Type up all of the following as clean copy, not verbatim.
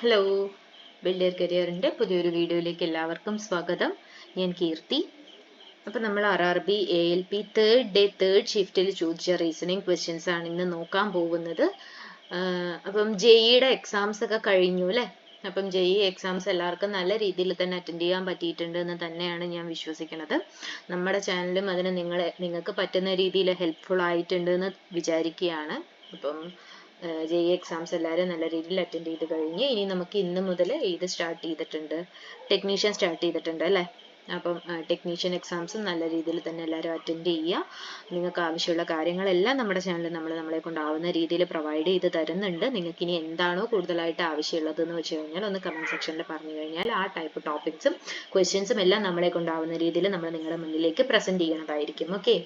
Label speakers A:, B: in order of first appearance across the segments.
A: Hello, builder കരിയറിൻ്റെ പുതിയൊരു വീഡിയോയിലേക്ക് എല്ലാവർക്കും സ്വാഗതം. ഞാൻ കീർത്തി. അപ്പം നമ്മൾ RRB ALP തേർഡ് ഷിഫ്റ്റിൽ ചോദിച്ച റീസണിങ് ക്വസ്റ്റ്യൻസ് ആണ് ഇന്ന് നോക്കാൻ പോകുന്നത്. അപ്പം JEE എക്സാംസ് ഒക്കെ കഴിഞ്ഞു അല്ലേ? അപ്പം JEE എക്സാംസ് എല്ലാവർക്കും നല്ല രീതിയിൽ തന്നെ അറ്റൻഡ് ചെയ്യാൻ പറ്റിയിട്ടുണ്ട് എന്ന് തന്നെയാണ് ഞാൻ വിശ്വസിക്കുന്നത്. നമ്മുടെ ചാനലും അതിന് നിങ്ങൾക്ക് പറ്റുന്ന രീതിയിൽ ഹെൽപ്ഫുൾ ആയിട്ടുണ്ട് എന്ന് വിചാരിക്കുകയാണ്. അപ്പം JEE എക്സാംസ് എല്ലാവരും നല്ല രീതിയിൽ അറ്റൻഡ് ചെയ്ത് കഴിഞ്ഞ് ഇനി നമുക്ക് ഇന്ന് മുതൽ ഇത് സ്റ്റാർട്ട് ചെയ്തിട്ടുണ്ട്, ടെക്നീഷ്യൻ സ്റ്റാർട്ട് ചെയ്തിട്ടുണ്ട് അല്ലേ? അപ്പം ടെക്നീഷ്യൻ എക്സാംസും നല്ല രീതിയിൽ തന്നെ എല്ലാവരും അറ്റൻഡ് ചെയ്യുക. നിങ്ങൾക്ക് ആവശ്യമുള്ള കാര്യങ്ങളെല്ലാം നമ്മുടെ ചാനലിൽ നമ്മളെ കൊണ്ടാവുന്ന രീതിയിൽ പ്രൊവൈഡ് ചെയ്ത് തരുന്നുണ്ട്. നിങ്ങൾക്ക് ഇനി എന്താണോ കൂടുതലായിട്ട് ആവശ്യമുള്ളതെന്ന് വെച്ച് കഴിഞ്ഞാൽ ഒന്ന് കമൻറ്റ് സെക്ഷനിൽ പറഞ്ഞു കഴിഞ്ഞാൽ ആ ടൈപ്പ് ടോപ്പിക്സും ക്വസ്റ്റ്യൻസും എല്ലാം നമ്മളെ കൊണ്ടാവുന്ന രീതിയിൽ നമ്മൾ നിങ്ങളുടെ മുന്നിലേക്ക് പ്രസന്റ് ചെയ്യണതായിരിക്കും. ഓക്കെ,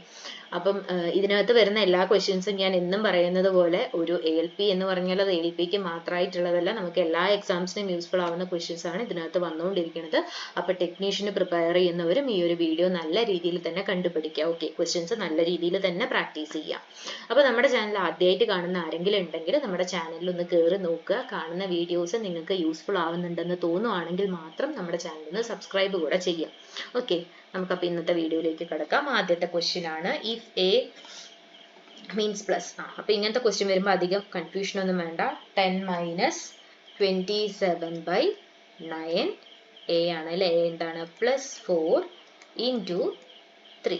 A: അപ്പം ഇതിനകത്ത് വരുന്ന എല്ലാ ക്വസ്റ്റ്യൻസും ഞാൻ എന്നും പറയുന്നത് പോലെ ഒരു ALP എന്ന് പറഞ്ഞാൽ അത് ALPക്ക് മാത്രമായിട്ടുള്ളതല്ല, നമുക്ക് എല്ലാ എക്സാംസിനും യൂസ്ഫുൾ ആവുന്ന ക്വസ്റ്റ്യൻസ് ആണ് ഇതിനകത്ത് വന്നുകൊണ്ടിരിക്കുന്നത്. അപ്പോൾ ടെക്നീഷ്യന് പ്രിപ്പയർ ചെയ്യുന്നവരും ഈ ഒരു വീഡിയോ നല്ല രീതിയിൽ തന്നെ കണ്ടുപിടിക്കുക. ഓക്കെ, ക്വസ്റ്റ്യൻസ് നല്ല രീതിയിൽ തന്നെ പ്രാക്ടീസ് ചെയ്യുക. അപ്പോൾ നമ്മുടെ ചാനൽ ആദ്യമായിട്ട് കാണുന്ന ആരെങ്കിലും ഉണ്ടെങ്കിൽ നമ്മുടെ ചാനലിൽ ഒന്ന് കയറി നോക്കുക. കാണുന്ന വീഡിയോസ് നിങ്ങൾക്ക് യൂസ്ഫുൾ ആവുന്നുണ്ടെന്ന് തോന്നുവാണെങ്കിൽ മാത്രം നമ്മുടെ ചാനലിന് സബ്സ്ക്രൈബ് കൂടെ ചെയ്യാം. ഓക്കെ, നമുക്കപ്പോൾ ഇന്നത്തെ വീഡിയോയിലേക്ക് കിടക്കാം. ആദ്യത്തെ ക്വസ്റ്റ്യൻ ആണ്, ഇഫ് എ മീൻസ് പ്ലസ്. അപ്പോൾ ഇങ്ങനത്തെ ക്വസ്റ്റ്യൻ വരുമ്പോൾ അധികം കൺഫ്യൂഷൻ ഒന്നും വേണ്ട. 10 - 27/9 A ആണ് അല്ലേ? A എന്താണ്? +4 × 3.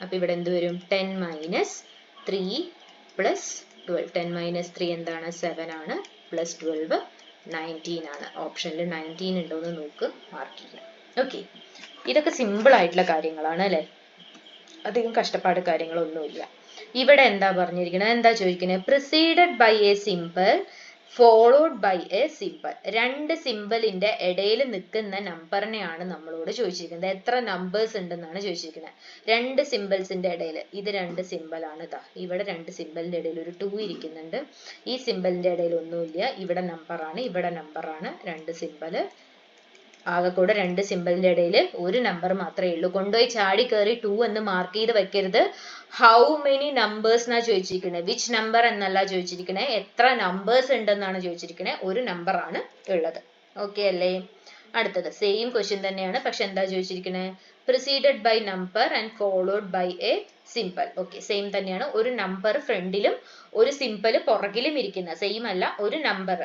A: അപ്പോൾ ഇവിടെ എന്ത് വരും? 10 - 3 + 12. 10 - 3 എന്താണ്? 7 ആണ്. +12 19 ആണ്. ഓപ്ഷനിൽ 19 ഉണ്ടോ എന്ന് നോക്ക്, മാർക്ക് ചെയ്യാം. ഓക്കെ, ഇതൊക്കെ സിമ്പിൾ ആയിട്ടുള്ള കാര്യങ്ങളാണ് അല്ലേ? അധികം കഷ്ടപ്പാട് കാര്യങ്ങളൊന്നുമില്ല. ഇവിടെ എന്താ പറഞ്ഞിരിക്കുന്നത്? എന്താ ചോദിക്കുന്നത്? Preceded by a simple followed by a simple. രണ്ട് സിമ്പിളിന്റെ ഇടയിൽ നിൽക്കുന്ന നമ്പറിനെയാണ് നമ്മളോട് ചോദിച്ചിരിക്കുന്നത്. എത്ര നമ്പേഴ്സ് ഉണ്ടെന്നാണ് ചോദിച്ചിരിക്കുന്നത്. രണ്ട് സിമ്പിൾസിന്റെ ഇടയിൽ, ഇത് രണ്ട് സിമ്പിൾ ആണ്. ഇതാ ഇവിടെ രണ്ട് സിമ്പിളിന്റെ ഇടയിൽ ഒരു 2 ഇരിക്കുന്നുണ്ട്. ഈ സിമ്പിളിന്റെ ഇടയിൽ ഒന്നുമില്ല. ഇവിടെ നമ്പറാണ്, ഇവിടെ നമ്പറാണ്. രണ്ട് സിമ്പിൾ, ആകെ കൂടെ രണ്ട് സിമ്പിളിന്റെ ഇടയിൽ ഒരു നമ്പർ മാത്രമേ ഉള്ളൂ. കൊണ്ടുപോയി ചാടി കയറി 2 എന്ന് മാർക്ക് ചെയ്ത് വെക്കരുത്. ഹൗ മെനി നമ്പേഴ്സ് എന്നാ ചോദിച്ചിരിക്കുന്നത്, വിച്ച് നമ്പർ എന്നല്ല ചോദിച്ചിരിക്കുന്നത്, എത്ര നമ്പേഴ്സ് ഉണ്ടെന്നാണ് ചോദിച്ചിരിക്കുന്നത്. ഒരു നമ്പർ ആണ് ഉള്ളത്. ഓക്കെ അല്ലേ? അടുത്തത് സെയിം ക്വസ്റ്റ്യൻ തന്നെയാണ്, പക്ഷെ എന്താ ചോദിച്ചിരിക്കുന്നത്? Preceded by number and followed by a simple. Okay, same തന്നെയാണ്. ഒരു നമ്പർ ഫ്രണ്ടിലും ഒരു സിമ്പിൾ പുറകിലും ഇരിക്കുന്ന, സെയിം അല്ല. ഒരു നമ്പർ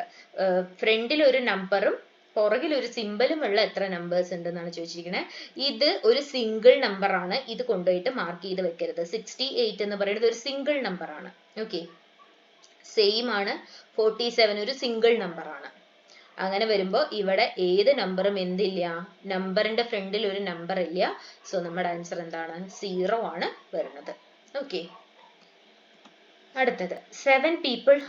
A: ഫ്രണ്ടിൽ ഒരു നമ്പറും പുറകിൽ ഒരു സിമ്പിളും ഉള്ള എത്ര നമ്പേഴ്സ് ഉണ്ടെന്നാണ് ചോദിച്ചിരിക്കുന്നത്. ഇത് ഒരു സിംഗിൾ നമ്പർ ആണ്. ഇത് കൊണ്ടുപോയിട്ട് മാർക്ക് ചെയ്ത് വെക്കരുത്. 68 എന്ന് പറയുന്നത് ഒരു സിംഗിൾ നമ്പർ ആണ്. ഓക്കെ, സെയിം ആണ്. 47 ഒരു സിംഗിൾ നമ്പർ ആണ്. അങ്ങനെ വരുമ്പോൾ ഇവിടെ ഏത് നമ്പറും എന്തില്ല? നമ്പറിന്റെ ഫ്രണ്ടിൽ ഒരു നമ്പർ ഇല്ല. സോ നമ്മുടെ ആൻസർ എന്താണ്? 0 ആണ് വരുന്നത്. ഓക്കെ, അടുത്തത് 7 people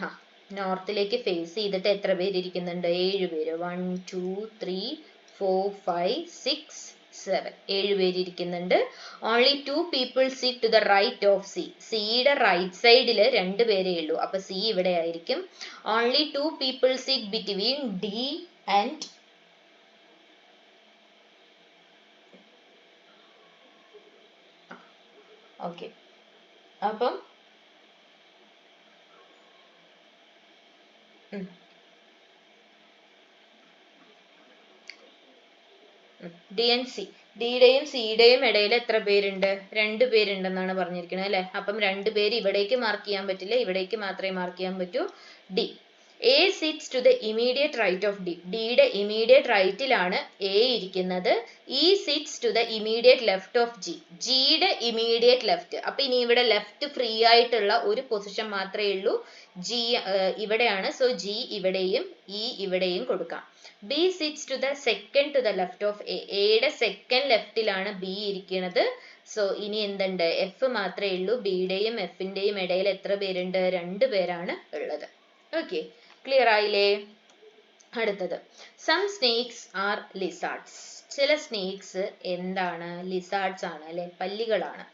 A: നോർത്തിലേക്ക് ഫേസ് ചെയ്തിട്ട് എത്ര പേര് ഇരിക്കുന്നുണ്ട്? 7 പേര്. 1 2 3 4 5 6 7. 7 പേര് ഇരിക്കുന്നുണ്ട്. Only 2 people sit to the right of C. സിയുടെ റൈറ്റ് സൈഡിൽ 2 പേരേ ഉള്ളൂ. അപ്പൊ സി ഇവിടെ ആയിരിക്കും. Only 2 people sit between D and okay, അപ്പം ഡി ആൻഡ് സി, ഡിയുടെയും സിയുടെയും ഇടയിൽ എത്ര പേരുണ്ട്? 2 പേരുണ്ടെന്നാണ് പറഞ്ഞിരിക്കുന്നത് അല്ലെ? അപ്പം 2 പേര് ഇവിടേക്ക് മാർക്ക് ചെയ്യാൻ പറ്റില്ല, ഇവിടേക്ക് മാത്രമേ മാർക്ക് ചെയ്യാൻ പറ്റൂ. D. A sits to the immediate right of D. ഡിയുടെ ഇമീഡിയറ്റ് റൈറ്റിലാണ് എ ഇരിക്കുന്നത്. E sits to the immediate left of G. ജിയുടെ ഇമീഡിയറ്റ് ലെഫ്റ്റ്. അപ്പൊ ഇനി ഇവിടെ ലെഫ്റ്റ് ഫ്രീ ആയിട്ടുള്ള ഒരു പൊസിഷൻ മാത്രമേ ഉള്ളൂ. ജി ഇവിടെയാണ്. സോ ജി ഇവിടെയും ഇ ഇവിടെയും കൊടുക്കാം. B sits to the second to the left of A. എയുടെ സെക്കൻഡ് ലെഫ്റ്റിലാണ് ബി ഇരിക്കുന്നത്. സോ ഇനി എന്തുണ്ട്? എഫ് മാത്രമേ ഉള്ളൂ. ബിയുടെയും എഫിന്റെയും ഇടയിൽ എത്ര പേരുണ്ട്? 2 പേരാണ് ഉള്ളത്. ഓക്കെ, ക്ലിയർ ആയില്ലേ? അടുത്തത് സം സ്നേക്സ് ആർ ലിസാർഡ്സ്. ചില സ്നേക്സ് എന്താണ്? ലിസാർഡ്സ് ആണ് അല്ലെ? പല്ലികളാണ്.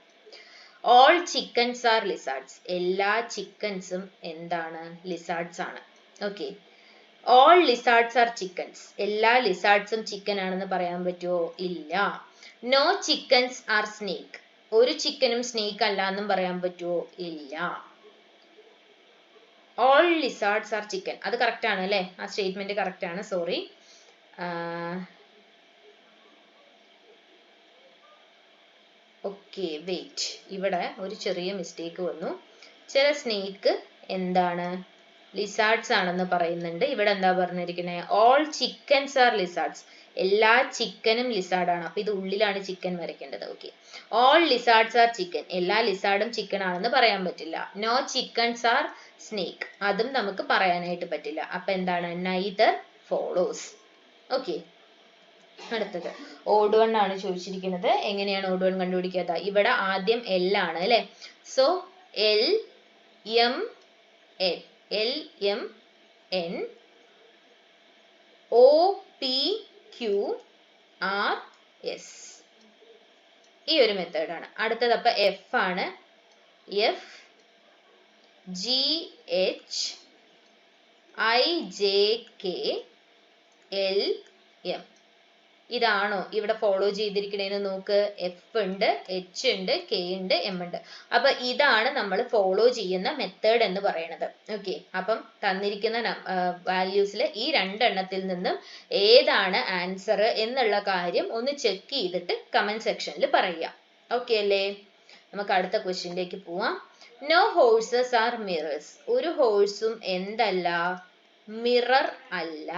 A: All chickens are lizards. എല്ലാ ചിക്കൻസും എന്താണ്? ലിസാർഡ്സ് ആണ്. Okay, all lizards are chickens. എല്ലാ ലിസാർഡ്സും ചിക്കൻ ആണെന്ന് പറയാൻ പറ്റുമോ? ഇല്ല. No chickens are snake. ഒരു ചിക്കനും സ്നേക്ക് അല്ല എന്നും പറയാൻ പറ്റുമോ? ഇല്ല. all lizards are chicken. അത് കറക്റ്റ് ആണ് അല്ലേ? ആ സ്റ്റേറ്റ്മെന്റ് കറക്റ്റ് ആണ്, സോറി. ഓക്കെ, വെയിറ്റ്, ഇവിടെ ഒരു ചെറിയ മിസ്റ്റേക്ക് വന്നു. ചില സ്നേക്ക് എന്താണ് ലിസാർഡ്സ് ആണെന്ന് പറയുന്നുണ്ട്. ഇവിടെ എന്താ പറഞ്ഞിരിക്കുന്നത്? All chickens are lizards. എല്ലാ ചിക്കനും ലിസാർഡാണ്. അപ്പൊ ഇത് ഉള്ളിലാണ് ചിക്കൻ വരയ്ക്കേണ്ടത്. Okay, all lizards are chicken. എല്ലാ ലിസാർഡും ചിക്കൻ ആണെന്ന് പറയാൻ പറ്റില്ല. നോ ചിക്കൻസ് ആർ സ്നേക്ക്, അതും നമുക്ക് പറയാനായിട്ട് പറ്റില്ല. അപ്പൊ എന്താണ്? Neither follows. ഓക്കെ, അടുത്തത് ഓഡ് വൺ ആണ് ചോദിച്ചിരിക്കുന്നത്. എങ്ങനെയാണ് ഓഡ് വൺ കണ്ടുപിടിക്കാത്ത? ഇവിടെ ആദ്യം എൽ ആണ് അല്ലെ. So L M N, L M N O P Q R S, ഈ ഒരു മെത്തേഡാണ്. അടുത്തത് അപ്പൊ എഫ് ആണ്. F G H I J K L M. ഇതാണോ ഇവിടെ ഫോളോ ചെയ്തിരിക്കണേന്ന് നോക്ക്. എഫ് ഉണ്ട്, എച്ച് ഉണ്ട്, കെ ഉണ്ട്, എം ഉണ്ട്. അപ്പൊ ഇതാണ് നമ്മൾ ഫോളോ ചെയ്യുന്ന മെത്തേഡ് എന്ന് പറയുന്നത്. ഓക്കെ, അപ്പം തന്നിരിക്കുന്ന വാല്യൂസിൽ ഈ രണ്ടെണ്ണത്തിൽ നിന്നും ഏതാണ് ആൻസർ എന്നുള്ള കാര്യം ഒന്ന് ചെക്ക് ചെയ്തിട്ട് കമന്റ് സെക്ഷനിൽ പറയുക. ഓക്കെ അല്ലേ? നമുക്ക് അടുത്ത ക്വസ്റ്റ്യനിലേക്ക് പോവാം. No horses are mirrors. ഒരു ഹോഴ്സും എന്തല്ല? മിറർ അല്ല.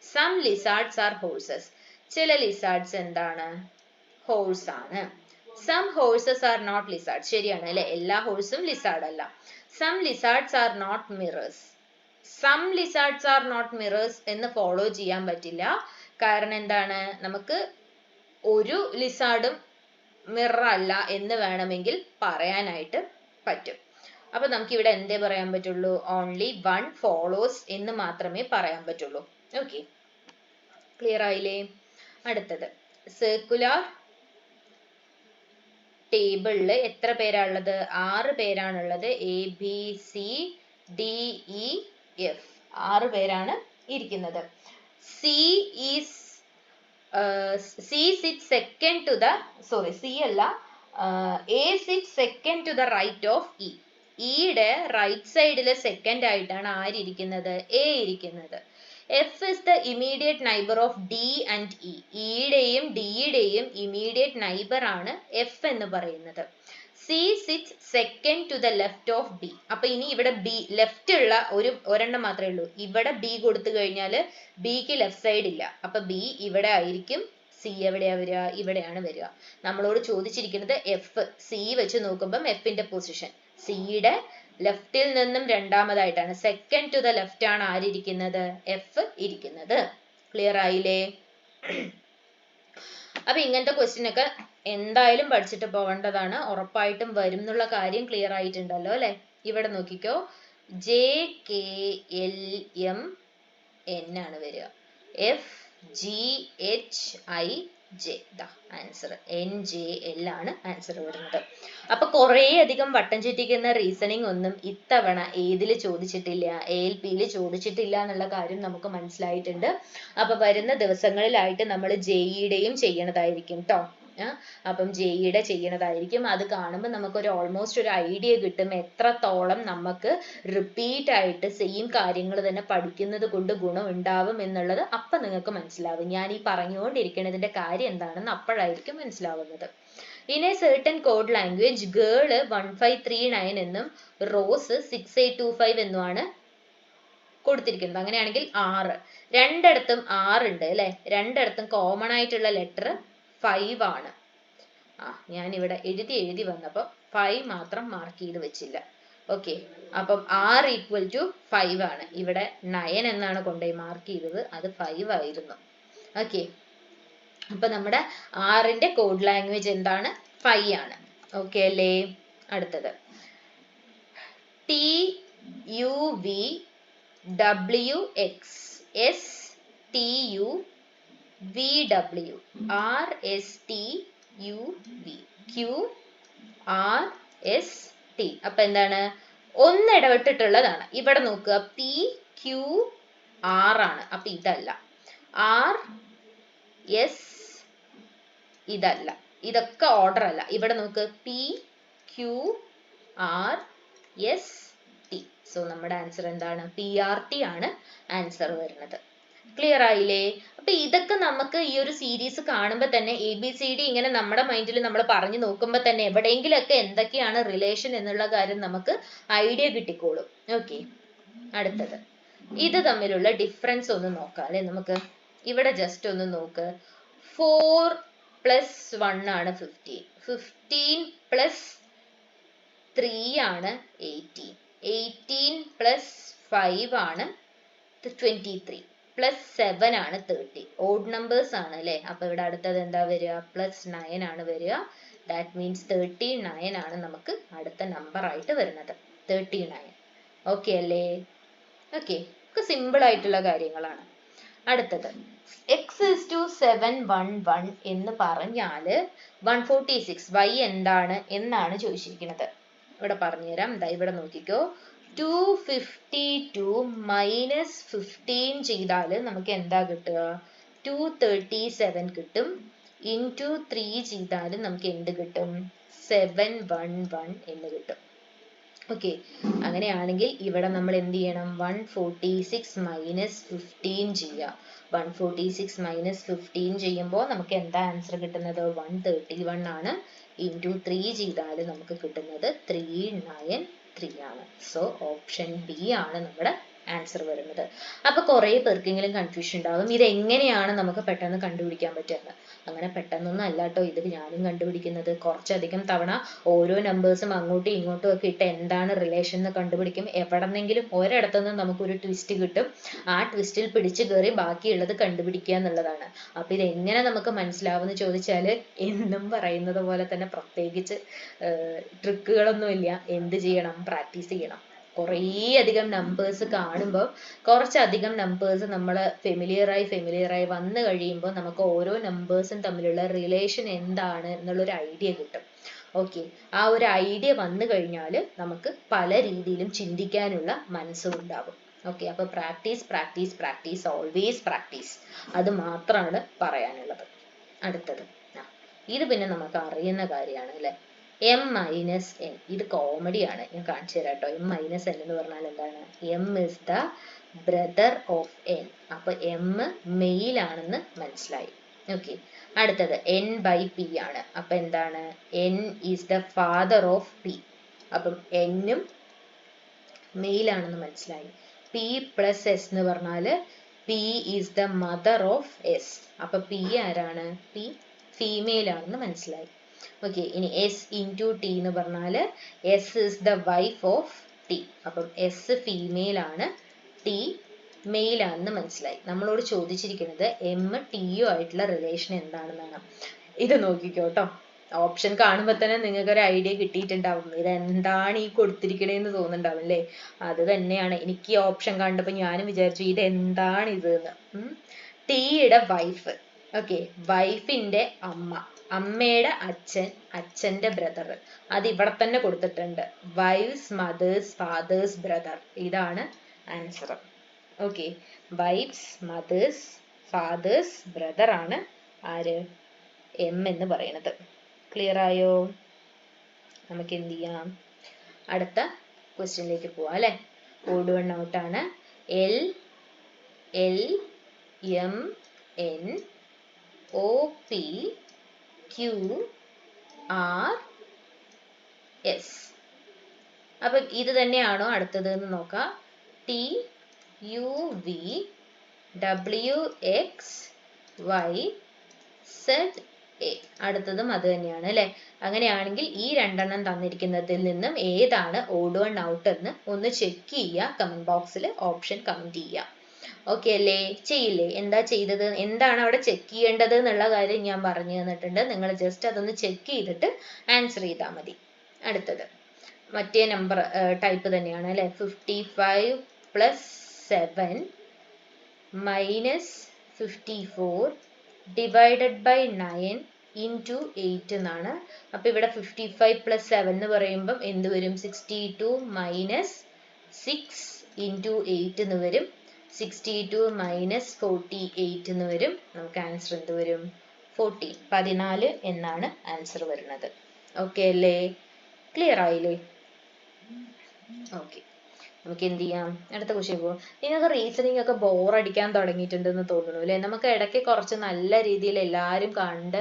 A: Some lizards are horses. ചില ലിസാർഡ്സ് എന്താണ്? ഹോഴ്സ് ആണ്. Some horses are not lizard. ശരിയാണ് അല്ലെ? എല്ലാ ഹോഴ്സും ലിസാർഡ് അല്ല. Some lizards are not mirrors. Some lizards are not mirrors എന്ന് ഫോളോ ചെയ്യാൻ പറ്റില്ല. കാരണം എന്താണ്? നമുക്ക് ഒരു ലിസാർഡും മിറർ അല്ല എന്ന് വേണമെങ്കിൽ പറയാനായിട്ട് പറ്റും. അപ്പൊ നമുക്ക് ഇവിടെ എന്തേ പറയാൻ പറ്റുള്ളൂ? ഓൺലി വൺ ഫോളോസ് എന്ന് മാത്രമേ പറയാൻ പറ്റുള്ളൂ. ഓക്കെ, ക്ലിയർ ആയില്ലേ? അടുത്തത് സർക്കുലർ ടേബിളില് എത്ര പേരാണുള്ളത്? 6 പേരാണുള്ളത്. A B C D E F, 6 പേരാണ് ഇരിക്കുന്നത്. C is C sit second to the, sorry C അല്ല, A sit second to the right of E. ഇയുടെ റൈറ്റ് സൈഡില് സെക്കൻഡ് ആയിട്ടാണ് ആരിയ്ക്കുന്നത്? എ ഇരിക്കുന്നത്. F is the immediate neighbor of D and E. ഇയുടെയും ഡിയുടെയും ഇമ്മീഡിയറ്റ് നൈബർ ആണ് F എന്ന് പറയുന്നത്. C sits second to the left of B. അപ്പൊ ഇനി ഇവിടെ B ലെഫ്റ്റ് ഉള്ള ഒരെണ്ണം മാത്രമേ ഉള്ളൂ. ഇവിടെ B കൊടുത്തു കഴിഞ്ഞാൽ ബിക്ക് ലെഫ്റ്റ് സൈഡ് ഇല്ല. അപ്പൊ B ഇവിടെ ആയിരിക്കും. സി എവിടെയാ വരിക? ഇവിടെയാണ് വരിക. നമ്മളോട് ചോദിച്ചിരിക്കുന്നത് എഫ്. സി വെച്ച് നോക്കുമ്പം എഫിന്റെ പൊസിഷൻ സിയുടെ ലെഫ്റ്റിൽ നിന്നും രണ്ടാമതായിട്ടാണ്, സെക്കൻഡ് ടു ദ ലെഫ്റ്റ് ആണ് ആരിയ്ക്കുന്നത്? എഫ് ഇരിക്കുന്നത്. ക്ലിയർ ആയില്ലേ? അപ്പൊ ഇങ്ങനത്തെ ക്വസ്റ്റ്യൻ ഒക്കെ എന്തായാലും പഠിച്ചിട്ട് പോകേണ്ടതാണ്. ഉറപ്പായിട്ടും വരും എന്നുള്ള കാര്യം ക്ലിയർ ആയിട്ടുണ്ടല്ലോ അല്ലെ? ഇവിടെ നോക്കിക്കോ, J K L M N ആണ് വരിക. F G H I J, answer N J L ആണ് ആൻസർ വരുന്നത്. അപ്പൊ കുറേ അധികം വട്ടം ചുറ്റിക്കുന്ന റീസണിങ് ഒന്നും ഇത്തവണ ഏതില് ചോദിച്ചിട്ടില്ല? ALPയിൽ ചോദിച്ചിട്ടില്ല എന്നുള്ള കാര്യം നമുക്ക് മനസ്സിലായിട്ടുണ്ട്. അപ്പൊ വരുന്ന ദിവസങ്ങളിലായിട്ട് നമ്മൾ ജെഇയുടെയും ചെയ്യണതായിരിക്കും ട്ടോ. അപ്പം ജെഇയുടെ ചെയ്യണതായിരിക്കും. അത് കാണുമ്പോൾ നമുക്കൊരു ഓൾമോസ്റ്റ് ഒരു ഐഡിയ കിട്ടും എത്രത്തോളം നമുക്ക് റിപ്പീറ്റ് ആയിട്ട് സെയിം കാര്യങ്ങൾ തന്നെ പഠിക്കുന്നത് കൊണ്ട് ഗുണം ഉണ്ടാവും എന്നുള്ളത് അപ്പം നിങ്ങൾക്ക് മനസ്സിലാവും. ഞാൻ ഈ പറഞ്ഞുകൊണ്ടിരിക്കുന്നതിന്റെ കാര്യം എന്താണെന്ന് അപ്പോഴായിരിക്കും മനസ്സിലാവുന്നത്. In a certain code language, girl 1539 എന്നും റോസ് 6825 എന്നുമാണ് കൊടുത്തിരിക്കുന്നത്. അങ്ങനെയാണെങ്കിൽ 6, രണ്ടിടത്തും 6 ഉണ്ട് അല്ലെ? രണ്ടിടത്തും കോമൺ ആയിട്ടുള്ള ലെറ്റർ 5 ആണ്. ഞാൻ ഇവിടെ എഴുതി വന്നപ്പോ 5 മാത്രം മാർക്ക് ചെയ്ത് വെച്ചില്ല. ഓക്കെ, അപ്പം R ഈക്വൽ ടു 5 ആണ്. ഇവിടെ 9 എന്നാണ് കൊണ്ടുപോയി മാർക്ക് ചെയ്തത്, അത് 5 ആയിരുന്നു. ഓക്കെ, അപ്പൊ നമ്മുടെ ആറിന്റെ കോഡ് ലാംഗ്വേജ് എന്താണ്? 5 ആണ്. ഓക്കെ അല്ലേ? അടുത്തത് TUV WX STU VW RSTUV QRST. അപ്പൊ എന്താണ്? ഒന്ന് ഇടവിട്ടിട്ടുള്ളതാണ്. ഇവിടെ നോക്കുക, PQR ആണ്. അപ്പൊ ഇതല്ല. RS ഇതല്ല. ഇതൊക്കെ ഓർഡർ അല്ല. ഇവിടെ നോക്ക്, PQRS ടി. സോ നമ്മുടെ ആൻസർ എന്താണ്? PRT ആണ് ആൻസർ വരുന്നത്. ക്ലിയർ ആയില്ലേ? അപ്പൊ ഇതൊക്കെ നമുക്ക് ഈ ഒരു സീരീസ് കാണുമ്പോൾ തന്നെ ABCD ഇങ്ങനെ നമ്മുടെ മൈൻഡിൽ നമ്മൾ പറഞ്ഞു നോക്കുമ്പോൾ തന്നെ എവിടെയെങ്കിലൊക്കെ എന്തൊക്കെയാണ് റിലേഷൻ എന്നുള്ള കാര്യം നമുക്ക് ഐഡിയ കിട്ടിക്കോളും. ഓക്കെ, അടുത്തത് ഇത് തമ്മിലുള്ള ഡിഫറൻസ് ഒന്ന് നോക്കാം അല്ലെ നമുക്ക്. ഇവിടെ ജസ്റ്റ് ഒന്ന് നോക്ക്. 4 + 1 ആണ് 15. 15 + 3 ആണ് 18. 18 + 5 ആണ് 23. +7 ആണ് 30. ഓഡ് നമ്പേഴ്സ് ആണ് അല്ലെ. അപ്പൊ ഇവിടെ അടുത്തത് എന്താ വരിക? +9 ആണ് വരിക. ദാറ്റ് മീൻസ് 39 ആണ് നമുക്ക് അടുത്ത നമ്പർ ആയിട്ട് വരുന്നത്. 39. ഓക്കെ അല്ലേ? ഓക്കെ, ഒക്കെ സിമ്പിൾ ആയിട്ടുള്ള കാര്യങ്ങളാണ്. അടുത്തത് x⁻711 എന്ന് പറഞ്ഞാല് 146 y എന്താണ് എന്നാണ് ചോദിച്ചിരിക്കുന്നത്. ഇവിടെ പറഞ്ഞുതരാം. ഇവിടെ നോക്കിക്കോ. 252 - 15 ചെയ്താൽ നമുക്ക് എന്താ കിട്ടുക? 237 കിട്ടും. ഇൻറ്റു 3 ചെയ്താൽ നമുക്ക് എന്ത് കിട്ടും? 711 എന്ന് കിട്ടും. ഓക്കെ, അങ്ങനെയാണെങ്കിൽ ഇവിടെ നമ്മൾ എന്ത് ചെയ്യണം? 146 - 15 ചെയ്യുക. 146 - 15 ചെയ്യുമ്പോൾ നമുക്ക് എന്താ ആൻസർ കിട്ടുന്നത്? 131 ആണ്. ഇൻറ്റു 3 ചെയ്താൽ നമുക്ക് കിട്ടുന്നത് 393 ആണ്. സോ ഓപ്ഷൻ ബി ആണ് നമ്മുടെ ആൻസർ വരുന്നത്. അപ്പൊ കുറെ പേർക്കെങ്കിലും കൺഫ്യൂഷൻ ഉണ്ടാവും, ഇത് എങ്ങനെയാണ് നമുക്ക് പെട്ടെന്ന് കണ്ടുപിടിക്കാൻ പറ്റുന്നത്. അങ്ങനെ പെട്ടെന്നൊന്നും അല്ല കേട്ടോ ഇത് ഞാനും കണ്ടുപിടിക്കുന്നത്. കുറച്ചധികം തവണ ഓരോ നമ്പേഴ്സും അങ്ങോട്ടും ഇങ്ങോട്ടും ഒക്കെ ഇട്ട് എന്താണ് റിലേഷൻ എന്ന് കണ്ടുപിടിക്കും. എവിടെന്നെങ്കിലും ഒരിടത്തുനിന്ന് നമുക്കൊരു ട്വിസ്റ്റ് കിട്ടും. ആ ട്വിസ്റ്റിൽ പിടിച്ചു കയറി ബാക്കിയുള്ളത് കണ്ടുപിടിക്കുക എന്നുള്ളതാണ്. അപ്പൊ ഇത് എങ്ങനെ നമുക്ക് മനസ്സിലാവുമെന്ന് ചോദിച്ചാൽ എന്നും പറയുന്നത് പോലെ തന്നെ പ്രത്യേകിച്ച് ട്രിക്കുകളൊന്നുമില്ല. എന്ത് ചെയ്യണം? പ്രാക്ടീസ് ചെയ്യണം. കുറേ അധികം നമ്പേഴ്സ് കാണുമ്പോൾ കുറച്ചധികം നമ്പേഴ്സ് നമ്മൾ ഫെമിലിയറായി വന്നു കഴിയുമ്പോൾ നമുക്ക് ഓരോ നമ്പേഴ്സും തമ്മിലുള്ള റിലേഷൻ എന്താണ് എന്നുള്ളൊരു ഐഡിയ കിട്ടും. ഓക്കെ, ആ ഒരു ഐഡിയ വന്നു കഴിഞ്ഞാൽ നമുക്ക് പല രീതിയിലും ചിന്തിക്കാനുള്ള മനസ്സും ഉണ്ടാകും. ഓക്കെ, അപ്പൊ പ്രാക്ടീസ് ഓൾവേസ് പ്രാക്ടീസ്. അത് മാത്രമാണ് പറയാനുള്ളത്. അടുത്തത് ഇത് പിന്നെ നമുക്ക് അറിയുന്ന കാര്യമാണ് അല്ലെ. m-n, ഇത് കോമഡിയാണ്. ഞാൻ കാണിച്ചു തരാം കേട്ടോ. m-n എന്ന് പറഞ്ഞാൽ എന്താണ്? m is the brother of n. അപ്പൊ m മെയിൽ ആണെന്ന് മനസ്സിലായി. ഓക്കെ, അടുത്തത് n/p ആണ്. അപ്പൊ എന്താണ്? n is the father of p. അപ്പം n ഉം മെയിൽ ആണെന്ന് മനസ്സിലായി. p + s എന്ന് പറഞ്ഞാല് p is the mother of s. അപ്പൊ p ആരാണ്? p ഫീമെയിൽ ആണെന്ന് മനസ്സിലായി. ഓക്കെ, ഇനി s ഇൻറ്റു ടി എന്ന് പറഞ്ഞാൽ s is the wife of t. അപ്പം s ഫീമെയിൽ ആണ്, t മെയിൽ ആണെന്ന് മനസ്സിലായി. നമ്മളോട് ചോദിച്ചിരിക്കുന്നത് m t യും ആയിട്ടുള്ള റിലേഷൻ എന്താണെന്നാണ്. ഇത് നോക്കിക്കോട്ടോ. ഓപ്ഷൻ കാണുമ്പോൾ തന്നെ നിങ്ങൾക്ക് ഒരു ഐഡിയ കിട്ടിയിട്ടുണ്ടാവും ഇതെന്താണ് ഈ കൊടുത്തിരിക്കണേന്ന് തോന്നുന്നുണ്ടാവും അല്ലേ. അത് തന്നെയാണ്. എനിക്ക് ഈ ഓപ്ഷൻ കണ്ടപ്പോൾ ഞാനും വിചാരിച്ചു ഇതെന്താണ് ഇത് എന്ന്. ടിയുടെ വൈഫ്. ഓക്കെ, വൈഫിന്റെ അമ്മ, അമ്മയുടെ അച്ഛൻ, അച്ഛന്റെ ബ്രദർ. അത് ഇവിടെ തന്നെ കൊടുത്തിട്ടുണ്ട്. Wife's mother's father's brother. ഇതാണ് answer. Okay, wife's mother's father's brother ആണ് ആര്? എം എന്ന് പറയുന്നത്. ക്ലിയർ ആയോ? നമുക്ക് എന്ത് ചെയ്യാം? അടുത്ത ക്വസ്റ്റ്യനിലേക്ക് പോവാം അല്ലെ. ഓഡ് വൺ ഔട്ട് ആണ്. L M N O P Q R S. അപ്പൊ ഇത് തന്നെയാണോ അടുത്തത് എന്ന് നോക്കാം. T U V W X Y Z A. അടുത്തതും അത് തന്നെയാണ് അല്ലെ. അങ്ങനെയാണെങ്കിൽ ഈ രണ്ടെണ്ണം തന്നിരിക്കുന്നതിൽ നിന്നും ഏതാണ് ഓഡ് വൺ ഔട്ട് എന്ന് ഒന്ന് ചെക്ക് ചെയ്യുക. കമന്റ് ബോക്സിൽ ഓപ്ഷൻ കമന്റ് ചെയ്യുക. ഓക്കെ അല്ലേ? ചെയ്യില്ലേ? എന്താ ചെയ്തത്? എന്താണ് അവിടെ ചെക്ക് ചെയ്യേണ്ടത് എന്നുള്ള കാര്യം ഞാൻ പറഞ്ഞു തന്നിട്ടുണ്ട്. നിങ്ങൾ ജസ്റ്റ് അതൊന്ന് ചെക്ക് ചെയ്തിട്ട് ആൻസർ ചെയ്താൽ മതി. അടുത്തത് മറ്റേ നമ്പർ ടൈപ്പ് തന്നെയാണ് അല്ലെ. 55 + 7 - 54 / 9 × 8 എന്നാണ്. അപ്പൊ ഇവിടെ 55 + 7 എന്ന് പറയുമ്പോൾ എന്ത് വരും? 62 - 6 × 8 എന്ന് വരും. 62 - 48 എന്ന് വരും. നമുക്ക് ആൻസർ എന്ത് വരും? 14 എന്നാണ് ആൻസർ വരുന്നത്. ഓക്കെ അല്ലേ? ക്ലിയർ ആയില്ലേ? ഓക്കെ, നമുക്ക് എന്ത് ചെയ്യാം, അടുത്ത ക്വസ്റ്റ്യൻ പോകാം. നിങ്ങൾക്ക് റീസണിങ് ഒക്കെ ബോറടിക്കാൻ തുടങ്ങിയിട്ടുണ്ടെന്ന് തോന്നുന്നു അല്ലേ? നമുക്ക് ഇടയ്ക്ക് കുറച്ച് നല്ല രീതിയിൽ എല്ലാവരും കണ്ട്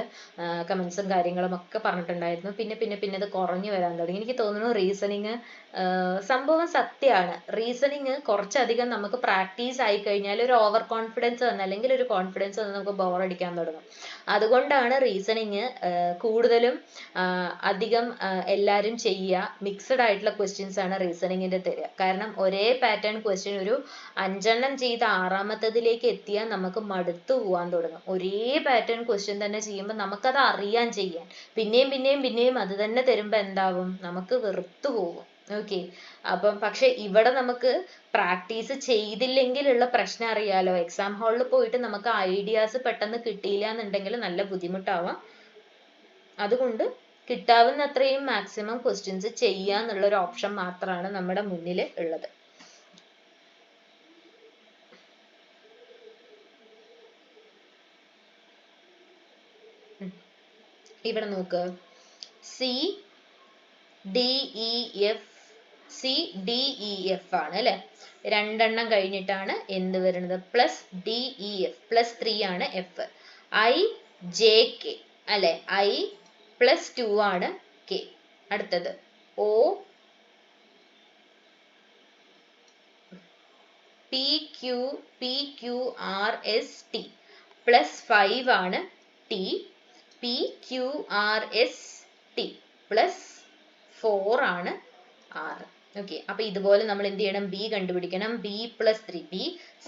A: കമൻസും കാര്യങ്ങളും ഒക്കെ പറഞ്ഞിട്ടുണ്ടായിരുന്നു. പിന്നെ പിന്നെ പിന്നെ അത് കുറഞ്ഞു വരാൻ തുടങ്ങി. എനിക്ക് തോന്നുന്നു റീസണിങ് സംഭവം സത്യമാണ്. റീസണിങ് കുറച്ചധികം നമുക്ക് പ്രാക്ടീസ് ആയി കഴിഞ്ഞാൽ ഒരു ഓവർ കോൺഫിഡൻസ് വന്ന് അല്ലെങ്കിൽ ഒരു കോൺഫിഡൻസ് വന്ന് നമുക്ക് ബോറടിക്കാൻ തുടങ്ങും. അതുകൊണ്ടാണ് റീസണിങ് കൂടുതലും അധികം എല്ലാവരും ചെയ്യുക. മിക്സഡ് ആയിട്ടുള്ള ക്വസ്റ്റ്യൻസ് ആണ് റീസണിങ്ങിന്റെ തരിക. കാരണം ഒരേ പാറ്റേൺ ക്വസ്റ്റ്യൻ ഒരു 5 ചെയ്ത് 6ാമത്തതിലേക്ക് എത്തിയാൽ നമുക്ക് മടുത്തു പോകാൻ തുടങ്ങും. ഒരേ പാറ്റേൺ ക്വസ്റ്റ്യൻ തന്നെ ചെയ്യുമ്പോൾ നമുക്കത് അറിയാൻ ചെയ്യാൻ, പിന്നെയും പിന്നെയും പിന്നെയും അത് തന്നെ തരുമ്പോൾ എന്താവും, നമുക്ക് വെറുത്തു പോകും. ഓക്കെ, അപ്പം പക്ഷെ ഇവിടെ നമുക്ക് പ്രാക്ടീസ് ചെയ്തില്ലെങ്കിലുള്ള പ്രശ്നം അറിയാലോ. എക്സാം ഹാളിൽ പോയിട്ട് നമുക്ക് ഐഡിയാസ് പെട്ടെന്ന് കിട്ടിയില്ല എന്നുണ്ടെങ്കിൽ നല്ല ബുദ്ധിമുട്ടാവാം. അതുകൊണ്ട് കിട്ടാവുന്ന അത്രയും മാക്സിമം ക്വസ്റ്റ്യൻസ് ചെയ്യാന്നുള്ള ഒരു ഓപ്ഷൻ മാത്രമാണ് നമ്മുടെ മുന്നിൽ ഉള്ളത്. ഇവിടെ നോക്ക്, CDEF ആണ് അല്ലെ, 2 കഴിഞ്ഞിട്ടാണ് എന്ത് വരുന്നത്, +DEF, +3 ആണ് F. IJK അല്ലെ, I +2 ആണ് K. അടുത്തത് PQRST, +5 ആണ് T. PQRST, +4 ആണ് R. ഓക്കെ, അപ്പൊ ഇതുപോലെ നമ്മൾ എന്ത് ചെയ്യണം, B കണ്ടുപിടിക്കണം. B +3, B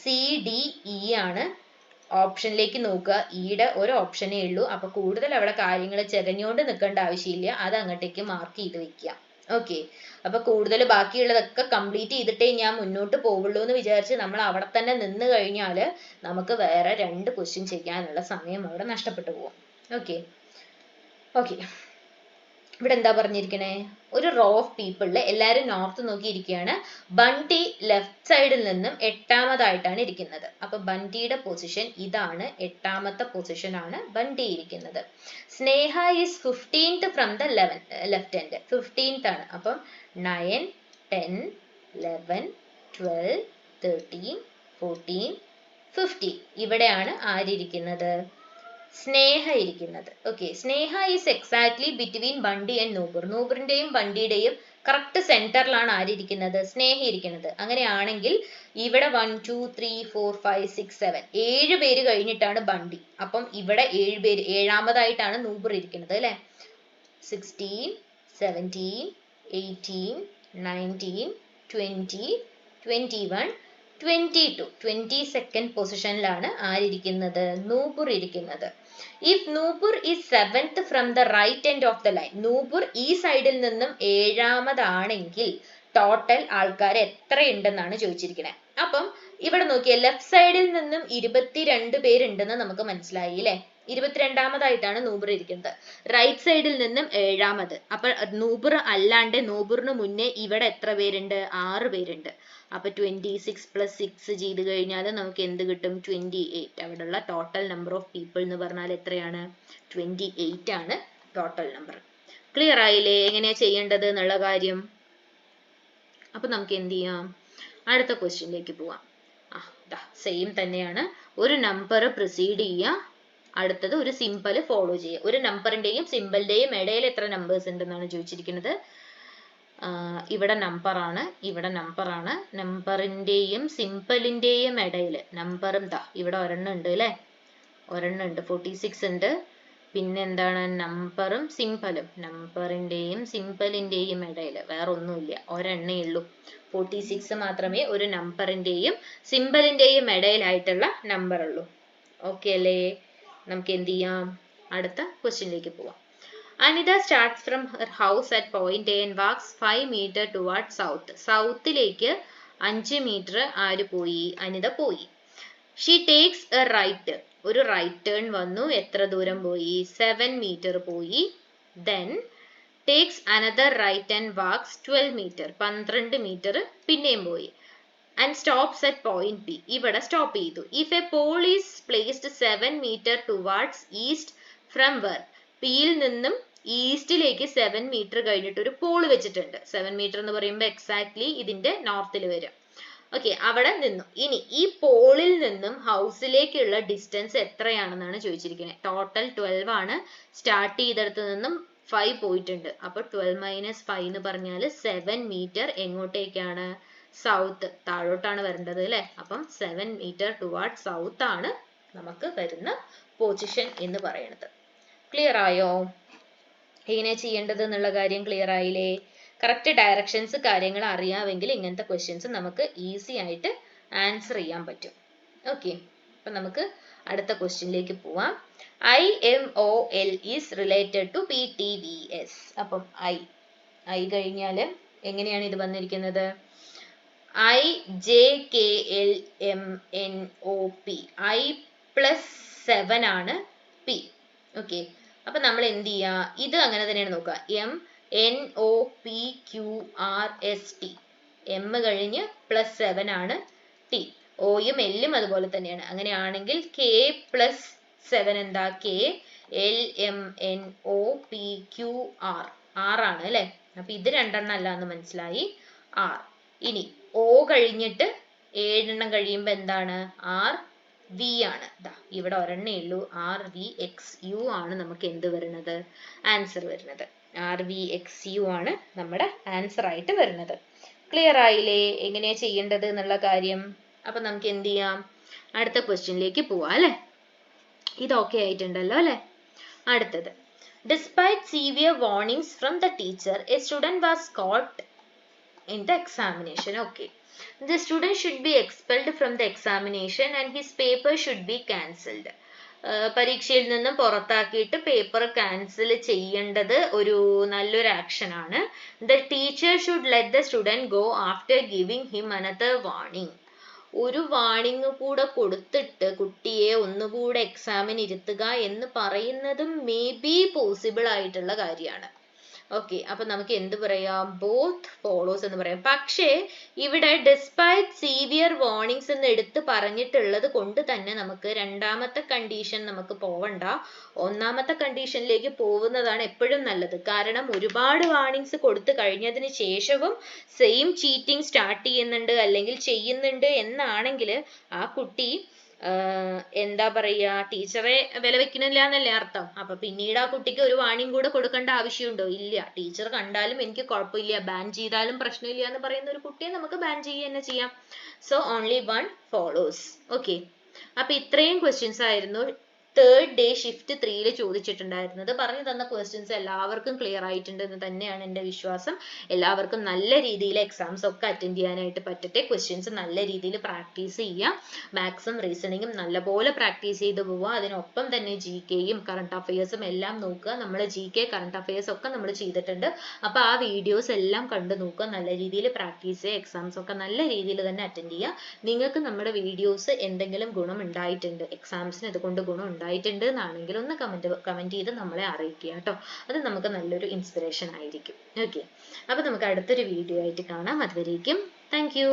A: CDE ആണ്. ഓപ്ഷനിലേക്ക് നോക്കുക, ഇയുടെ ഒരു ഓപ്ഷനേ ഉള്ളൂ. അപ്പൊ കൂടുതൽ അവിടെ കാര്യങ്ങൾ ചെകഞ്ഞോണ്ട് നിൽക്കേണ്ട ആവശ്യമില്ല, അത് അങ്ങോട്ടേക്ക് മാർക്ക് ചെയ്ത് വെക്കുക. ഓക്കെ, അപ്പൊ കൂടുതൽ ബാക്കിയുള്ളതൊക്കെ കംപ്ലീറ്റ് ചെയ്തിട്ടേ ഞാൻ മുന്നോട്ട് പോവുള്ളൂ എന്ന് വിചാരിച്ച് നമ്മൾ അവിടെ തന്നെ നിന്ന് കഴിഞ്ഞാൽ നമുക്ക് വേറെ 2 ക്വസ്റ്റ്യൻ ചെയ്യാനുള്ള സമയം അവിടെ നഷ്ടപ്പെട്ടു പോകും. ഓക്കെ ഓക്കെ, ഇവിടെ എന്താ പറഞ്ഞിരിക്കണേ, ഒരു റോ ഓഫ് പീപ്പിളിൽ എല്ലാവരും നോർത്ത് നോക്കിയിരിക്കുകയാണ്. ബണ്ടി ലെഫ്റ്റ് സൈഡിൽ നിന്നും 8ാമതായിട്ടാണ് ഇരിക്കുന്നത്. അപ്പൊ ബണ്ടിയുടെ പൊസിഷൻ ഇതാണ്, 8ാമത്തെ പൊസിഷൻ ആണ് ബണ്ടി ഇരിക്കുന്നത്. Sneha is 15th from the left end, 15th ആണ്. അപ്പം 9, 10, 11, 12, 13, 14, 15 ഇവിടെയാണ് ആരിയിരിക്കുന്നത്, സ്നേഹ ഇരിക്കുന്നത്. Okay, Sneha is exactly between Bunty and Nupur. നൂപുറിന്റെയും ബണ്ടിയുടെയും കറക്റ്റ് സെന്ററിലാണ് ആരിയിരിക്കുന്നത്, സ്നേഹ ഇരിക്കുന്നത്. അങ്ങനെയാണെങ്കിൽ ഇവിടെ 1, 2, 3, 4, 5, 6, 7 7 പേര് കഴിഞ്ഞിട്ടാണ് ബണ്ടി. അപ്പം ഇവിടെ 7 പേര്, 7ാമതായിട്ടാണ് നൂപുർ ഇരിക്കുന്നത് അല്ലെ. 16, 17, 18, 19, 20, 21, 22, 22nd പൊസിഷനിലാണ് ആരിയിരിക്കുന്നത്, നൂപുർ ഇരിക്കുന്നത്. If Nupur is 7th from the right end of the line, Nupur ഈ സൈഡിൽ നിന്നും 7ാമതാണെങ്കിൽ ടോട്ടൽ ആൾക്കാർ എത്രയുണ്ടെന്നാണ് ചോദിച്ചിരിക്കുന്നത്. അപ്പം ഇവിടെ നോക്കിയേ, ലെഫ്റ്റ് സൈഡിൽ നിന്നും 22 പേരുണ്ടെന്ന് നമുക്ക് മനസ്സിലായി അല്ലെ. 22ാമതായിട്ടാണ് നൂബർ ഇരിക്കുന്നത്. റൈറ്റ് സൈഡിൽ നിന്നും 7ാമത്. അപ്പൊ നൂബർ അല്ലാണ്ട് നൂബറിന് മുന്നേ ഇവിടെ എത്ര പേരുണ്ട്, 6 പേരുണ്ട്. അപ്പൊ 26 + 6 ചെയ്ത് കഴിഞ്ഞാൽ നമുക്ക് എന്ത് കിട്ടും, 28. അവിടെയുള്ള ടോട്ടൽ നമ്പർ ഓഫ് പീപ്പിൾ എന്ന് പറഞ്ഞാൽ എത്രയാണ്, 28 ആണ് ടോട്ടൽ നമ്പർ. ക്ലിയർ ആയില്ലേ എങ്ങനെയാ ചെയ്യേണ്ടത് എന്നുള്ള കാര്യം? അപ്പൊ നമുക്ക് എന്ത് ചെയ്യാം, അടുത്ത ക്വസ്റ്റ്യനിലേക്ക് പോവാം. സെയിം തന്നെയാണ്, ഒരു നമ്പർ പ്രിസീഡ് ചെയ്യുക, അടുത്തത് ഒരു സിമ്പിൾ ഫോളോ ചെയ്യുക. ഒരു നമ്പറിന്റെയും സിമ്പിളിന്റെയും ഇടയിൽ എത്ര നമ്പേഴ്സ് ഉണ്ടെന്നാണ് ചോദിച്ചിരിക്കുന്നത്. ഇവിടെ നമ്പറാണ്, ഇവിടെ നമ്പറാണ്. നമ്പറിന്റെയും സിമ്പിളിന്റെയും ഇടയിൽ നമ്പറും ഇവിടെ ഒരെണ്ണം ഉണ്ട് അല്ലെ, ഒരെണ്ണം ഉണ്ട്, 46 ഉണ്ട്. പിന്നെ എന്താണ്, നമ്പറും സിമ്പിളും, നമ്പറിന്റെയും സിമ്പിളിന്റെയും ഇടയിൽ വേറെ ഒന്നുമില്ല, ഒരെണ്ണേ ഉള്ളൂ, 46 മാത്രമേ ഒരു നമ്പറിന്റെയും സിമ്പിളിന്റെയും ഇടയിലായിട്ടുള്ള നമ്പർ ഉള്ളൂ. ഓക്കെ അല്ലേ? നമുക്ക് എന്ത് ചെയ്യാം, അടുത്ത ക്വസ്റ്റ്യനിലേക്ക് പോവാം. Anita starts from her house at point A and walks 5 meter towards south. സൗത്തിലേക്ക് 5 metre ആര് പോയി, അനിത പോയി. She takes a right, ഒരു റൈറ്റ് ടേൺ വന്നു, എത്ര ദൂരം പോയി, 7 മീറ്റർ പോയി. Then takes another right and walks 12 meter, 12 metre പിന്നെയും പോയി. And stops at point B, ഇവിടെ സ്റ്റോപ്പ് ചെയ്തു. If a pole is placed 7 meter towards east from where, പിയിൽ നിന്നും ഈസ്റ്റിലേക്ക് 7 മീറ്റർ കഴിഞ്ഞിട്ട് ഒരു പോൾ വെച്ചിട്ടുണ്ട്. 7 മീറ്റർ എന്ന് പറയുമ്പോൾ എക്സാക്ട്ലി ഇതിന്റെ നോർത്തിൽ വരും. ഓക്കെ, അവിടെ നിന്നും ഇനി ഈ പോളിൽ നിന്നും ഹൗസിലേക്കുള്ള ഡിസ്റ്റൻസ് എത്രയാണെന്നാണ് ചോദിച്ചിരിക്കുന്നത്. ടോട്ടൽ 12 ആണ്. സ്റ്റാർട്ട് ചെയ്തെടുത്ത് നിന്നും 5 പോയിട്ടുണ്ട്. അപ്പൊ 12 - 5 എന്ന് പറഞ്ഞാൽ 7 മീറ്റർ എങ്ങോട്ടേക്കാണ്? സൗത്ത്, താഴോട്ടാണ് വരേണ്ടത് അല്ലെ. അപ്പം 7 മീറ്റർ ടുവാർഡ് സൗത്ത് ആണ് നമുക്ക് വരുന്ന പൊസിഷൻ എന്ന് പറയുന്നത്. ക്ലിയർ ആയോ? എങ്ങനെ ചെയ്യേണ്ടത് എന്നുള്ള കാര്യം ക്ലിയർ ആയില്ലേ? കറക്റ്റ് ഡയറക്ഷൻസ് കാര്യങ്ങൾ അറിയാമെങ്കിൽ ഇങ്ങനത്തെ ക്വസ്റ്റ്യൻസ് നമുക്ക് ഈസി ആയിട്ട് ആൻസർ ചെയ്യാൻ പറ്റും. ഓക്കെ, അപ്പൊ നമുക്ക് അടുത്ത ക്വസ്റ്റ്യനിലേക്ക് പോവാം. IMOL is related to PTVS. അപ്പം I കഴിഞ്ഞാൽ എങ്ങനെയാണ് ഇത് വന്നിരിക്കുന്നത്? IJKLMNOP. I + 7 ആണ് P. ഓക്കെ, അപ്പൊ നമ്മൾ എന്ത് ചെയ്യാ? ഇത് അങ്ങനെ തന്നെയാണ് നോക്കുക. MNOPQRST. M കഴിഞ്ഞ് +7 ആണ് T. ഓയും എല്ലും അതുപോലെ തന്നെയാണ്. അങ്ങനെയാണെങ്കിൽ K + 7 എന്താ? KLMNOPQR. R ആണ് അല്ലെ. അപ്പൊ ഇത് രണ്ടെണ്ണം അല്ല എന്ന് മനസ്സിലായി. R. ഇനി O കഴിഞ്ഞിട്ട് 7 എണ്ണം കഴിയുമ്പോ എന്താണ്? RV ആണ്. ഇവിടെ ഒരെണ്ണേ ഉള്ളൂ. RVXU ആണ് നമുക്ക് എന്ത് വരുന്നത്? ആൻസർ വരുന്നത്. RVXU ആണ് നമ്മുടെ ആൻസർ ആയിട്ട് വരുന്നത്. ക്ലിയർ ആയില്ലേ എങ്ങനെയാ ചെയ്യേണ്ടത് എന്നുള്ള കാര്യം? അപ്പൊ നമുക്ക് എന്ത് ചെയ്യാം? അടുത്ത ക്വസ്റ്റ്യനിലേക്ക് പോവാം അല്ലെ. ഇത് ഓക്കെ ആയിട്ടുണ്ടല്ലോ അല്ലെ. അടുത്തത്, despite severe warnings from the teacher, a student was caught in the examination. Okay, the student should be expelled from the examination and his paper should be cancelled. പരീക്ഷയിൽ നിന്നും പുറത്താക്കിയിട്ട് പേപ്പർ ക്യാൻസൽ ചെയ്യേണ്ടത് ഒരു നല്ലൊരു action ആണ്. The teacher should let the student go after giving him another warning. ഒരു warning കൂടെ കൊടുത്തിട്ട് കുട്ടിയെ ഒന്നുകൂടെ എക്സാമിന് ഇരുത്തുക എന്ന് പറയുന്നതും മേ ബി പോസിബിൾ ആയിട്ടുള്ള കാര്യമാണ്. ഓക്കെ, അപ്പൊ നമുക്ക് എന്ത് പറയാം? ബോത്ത് ഫോളോസ് എന്ന് പറയാം. പക്ഷേ ഇവിടെ ഡിസ്പൈറ്റ് സീവിയർ വാർണിംഗ്സ് എന്ന് എടുത്ത് പറഞ്ഞിട്ടുള്ളത് കൊണ്ട് തന്നെ നമുക്ക് രണ്ടാമത്തെ കണ്ടീഷൻ നമുക്ക് പോവണ്ട, ഒന്നാമത്തെ കണ്ടീഷനിലേക്ക് പോകുന്നതാണ് എപ്പോഴും നല്ലത്. കാരണം ഒരുപാട് വാർണിംഗ്സ് കൊടുത്തു കഴിഞ്ഞതിന് ശേഷവും സെയിം ചീറ്റിംഗ് സ്റ്റാർട്ട് ചെയ്യുന്നുണ്ട് അല്ലെങ്കിൽ ചെയ്യുന്നുണ്ട് എന്നാണെങ്കിൽ ആ കുട്ടി എന്താ പറയാ, ടീച്ചറെ വില വെക്കുന്നില്ല എന്നല്ലേ അർത്ഥം. അപ്പൊ പിന്നീട് ആ കുട്ടിക്ക് ഒരു വാണിംഗ് കൂടെ കൊടുക്കേണ്ട ആവശ്യമുണ്ടോ? ഇല്ല. ടീച്ചർ കണ്ടാലും എനിക്ക് കുഴപ്പമില്ല, ബാൻ ചെയ്താലും പ്രശ്നമില്ല എന്ന് പറയുന്ന ഒരു കുട്ടിയെ നമുക്ക് ബാൻ ചെയ്യുക തന്നെ ചെയ്യാം. So only one follows. Okay, അപ്പൊ ഇത്രയും ക്വസ്റ്റ്യൻസ് ആയിരുന്നു തേർഡ് ഡേ ഷിഫ്റ്റ് 3 ചോദിച്ചിട്ടുണ്ടായിരുന്നത്. പറഞ്ഞു തന്ന ക്വസ്റ്റ്യൻസ് എല്ലാവർക്കും ക്ലിയർ ആയിട്ടുണ്ട് എന്ന് തന്നെയാണ് എൻ്റെ വിശ്വാസം. എല്ലാവർക്കും നല്ല രീതിയിൽ എക്സാംസ് ഒക്കെ അറ്റൻഡ് ചെയ്യാനായിട്ട് പറ്റട്ടെ. ക്വസ്റ്റ്യൻസ് നല്ല രീതിയിൽ പ്രാക്ടീസ് ചെയ്യുക. മാത്സും റീസണിങ്ങും നല്ലപോലെ പ്രാക്ടീസ് ചെയ്ത് പോവുക. അതിനൊപ്പം തന്നെ GKയും കറണ്ട് അഫയേഴ്സും എല്ലാം നോക്കുക. നമ്മൾ GK കറണ്ട് അഫയേഴ്സ് ഒക്കെ നമ്മൾ ചെയ്തിട്ടുണ്ട്. അപ്പൊ ആ വീഡിയോസ് എല്ലാം കണ്ടു നോക്കുക. നല്ല രീതിയിൽ പ്രാക്ടീസ് ചെയ്യുക. എക്സാംസ് ഒക്കെ നല്ല രീതിയിൽ തന്നെ അറ്റൻഡ് ചെയ്യുക. നിങ്ങൾക്ക് നമ്മുടെ വീഡിയോസ് എന്തെങ്കിലും ഗുണം ഉണ്ടായിട്ടുണ്ട്, എക്സാംസിന് ഇതുകൊണ്ട് ഗുണം ഉണ്ടായിട്ടുണ്ട് എന്നാണെങ്കിൽ ഒന്ന് കമന്റ് ചെയ്ത് നമ്മളെ അറിയിക്കുക കേട്ടോ. അത് നമുക്ക് നല്ലൊരു ഇൻസ്പിറേഷൻ ആയിരിക്കും. ഓക്കെ, അപ്പൊ നമുക്ക് അടുത്തൊരു വീഡിയോ ആയിട്ട് കാണാം. അതുവരേക്കും താങ്ക് യു.